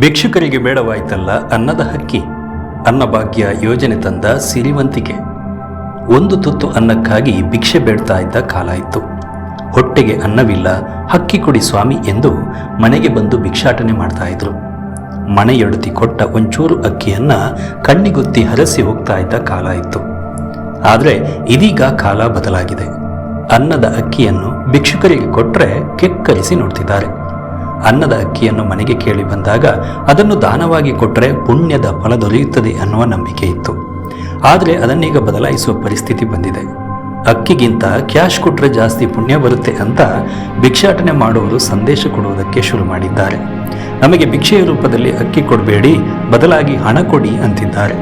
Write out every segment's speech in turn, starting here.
ಭಿಕ್ಷುಕರಿಗೆ ಬೇಡವಾಯ್ತಲ್ಲ ಅನ್ನದ ಹಕ್ಕಿ. ಅನ್ನಭಾಗ್ಯ ಯೋಜನೆ ತಂದ ಸಿರಿವಂತಿಕೆ. ಒಂದು ತುತ್ತು ಅನ್ನಕ್ಕಾಗಿ ಭಿಕ್ಷೆ ಬೇಡ್ತಾ ಇದ್ದ ಕಾಲ ಇತ್ತು. ಹೊಟ್ಟೆಗೆ ಅನ್ನವಿಲ್ಲ, ಹಕ್ಕಿ ಕೊಡಿ ಸ್ವಾಮಿ ಎಂದು ಮನೆಗೆ ಬಂದು ಭಿಕ್ಷಾಟನೆ ಮಾಡ್ತಾ ಇದ್ರು. ಮನೆಯೊಡತಿ ಕೊಟ್ಟ ಒಂಚೂರು ಅಕ್ಕಿಯನ್ನ ಕಣ್ಣಿಗುತ್ತಿ ಹರಸಿ ಹೋಗ್ತಾ ಇದ್ದ ಕಾಲ ಇತ್ತು. ಆದರೆ ಇದೀಗ ಕಾಲ ಬದಲಾಗಿದೆ. ಅನ್ನದ ಅಕ್ಕಿಯನ್ನು ಭಿಕ್ಷುಕರಿಗೆ ಕೊಟ್ಟರೆ ಕೆಕ್ಕರಿಸಿ ನೋಡ್ತಿದ್ದಾರೆ. ಅನ್ನದ ಅಕ್ಕಿಯನ್ನು ಮನೆಗೆ ಕೇಳಿ ಬಂದಾಗ ಅದನ್ನು ದಾನವಾಗಿ ಕೊಟ್ಟರೆ ಪುಣ್ಯದ ಫಲ ದೊರೆಯುತ್ತದೆ ಅನ್ನುವ ನಂಬಿಕೆ ಇತ್ತು. ಆದರೆ ಅದನ್ನೀಗ ಬದಲಾಯಿಸುವ ಪರಿಸ್ಥಿತಿ ಬಂದಿದೆ. ಅಕ್ಕಿಗಿಂತ ಕ್ಯಾಶ್ ಕೊಟ್ಟರೆ ಜಾಸ್ತಿ ಪುಣ್ಯ ಬರುತ್ತೆ ಅಂತ ಭಿಕ್ಷಾಟನೆ ಮಾಡುವವರು ಸಂದೇಶ ಕೊಡುವುದಕ್ಕೆ ಶುರು ಮಾಡಿದ್ದಾರೆ. ನಮಗೆ ಭಿಕ್ಷೆಯ ರೂಪದಲ್ಲಿ ಅಕ್ಕಿ ಕೊಡಬೇಡಿ, ಬದಲಾಗಿ ಹಣ ಕೊಡಿ ಅಂತಿದ್ದಾರೆ.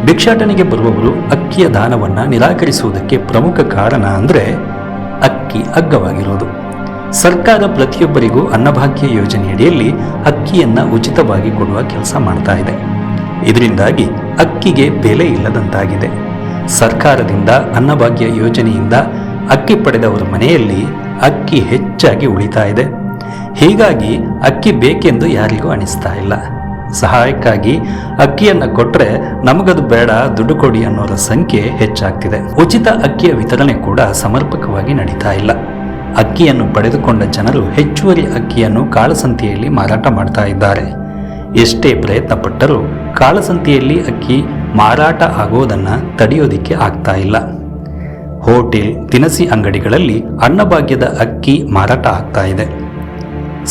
ಭಿಕ್ಷಾಟನೆಗೆ ಬರುವವರು ಅಕ್ಕಿಯ ದಾನವನ್ನು ನಿರಾಕರಿಸುವುದಕ್ಕೆ ಪ್ರಮುಖ ಕಾರಣ ಅಂದರೆ ಅಕ್ಕಿ ಅಗ್ಗವಾಗಿರೋದು. ಸರ್ಕಾರ ಪ್ರತಿಯೊಬ್ಬರಿಗೂ ಅನ್ನಭಾಗ್ಯ ಯೋಜನೆಯಡಿಯಲ್ಲಿ ಅಕ್ಕಿಯನ್ನು ಉಚಿತವಾಗಿ ಕೊಡುವ ಕೆಲಸ ಮಾಡ್ತಾ ಇದೆ. ಇದರಿಂದಾಗಿ ಅಕ್ಕಿಗೆ ಬೆಲೆ ಇಲ್ಲದಂತಾಗಿದೆ. ಸರ್ಕಾರದಿಂದ ಅನ್ನಭಾಗ್ಯ ಯೋಜನೆಯಿಂದ ಅಕ್ಕಿ ಪಡೆದವರ ಮನೆಯಲ್ಲಿ ಅಕ್ಕಿ ಹೆಚ್ಚಾಗಿ ಉಳಿತಾ ಇದೆ. ಹೀಗಾಗಿ ಅಕ್ಕಿ ಬೇಕೆಂದು ಯಾರಿಗೂ ಅನಿಸ್ತಾ ಇಲ್ಲ. ಸಹಾಯಕ್ಕಾಗಿ ಅಕ್ಕಿಯನ್ನು ಕೊಟ್ಟರೆ ನಮಗದು ಬೇಡ, ದುಡ್ಡು ಕೊಡಿ ಅನ್ನೋರ ಸಂಖ್ಯೆ ಹೆಚ್ಚಾಗ್ತಿದೆ. ಉಚಿತ ಅಕ್ಕಿಯ ವಿತರಣೆ ಕೂಡ ಸಮರ್ಪಕವಾಗಿ ನಡೀತಾ ಇಲ್ಲ. ಅಕ್ಕಿಯನ್ನು ಪಡೆದುಕೊಂಡ ಜನರು ಹೆಚ್ಚುವರಿ ಅಕ್ಕಿಯನ್ನು ಕಾಳಸಂತೆಯಲ್ಲಿ ಮಾರಾಟ ಮಾಡ್ತಾ ಇದ್ದಾರೆ. ಎಷ್ಟೇ ಪ್ರಯತ್ನ ಪಟ್ಟರೂ ಕಾಳಸಂತೆಯಲ್ಲಿ ಅಕ್ಕಿ ಮಾರಾಟ ಆಗೋದನ್ನು ತಡೆಯೋದಿಕ್ಕೆ ಆಗ್ತಾ ಇಲ್ಲ. ಹೋಟೆಲ್, ದಿನಸಿ ಅಂಗಡಿಗಳಲ್ಲಿ ಅನ್ನಭಾಗ್ಯದ ಅಕ್ಕಿ ಮಾರಾಟ ಆಗ್ತಾ ಇದೆ.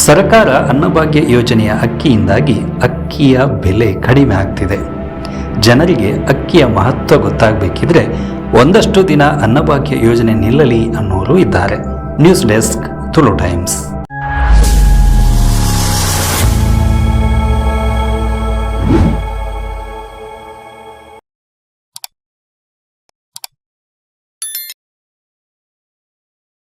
ಸರ್ಕಾರ ಅನ್ನಭಾಗ್ಯ ಯೋಜನೆಯ ಅಕ್ಕಿಯಿಂದಾಗಿ ಅಕ್ಕಿಯ ಬೆಲೆ ಕಡಿಮೆ ಆಗ್ತಿದೆ. ಜನರಿಗೆ ಅಕ್ಕಿಯ ಮಹತ್ವ ಗೊತ್ತಾಗಬೇಕಿದ್ರೆ ಒಂದಷ್ಟು ದಿನ ಅನ್ನಭಾಗ್ಯ ಯೋಜನೆ ನಿಲ್ಲಲಿ ಅನ್ನೋರು ಇದ್ದಾರೆ. News desk, Tulu times.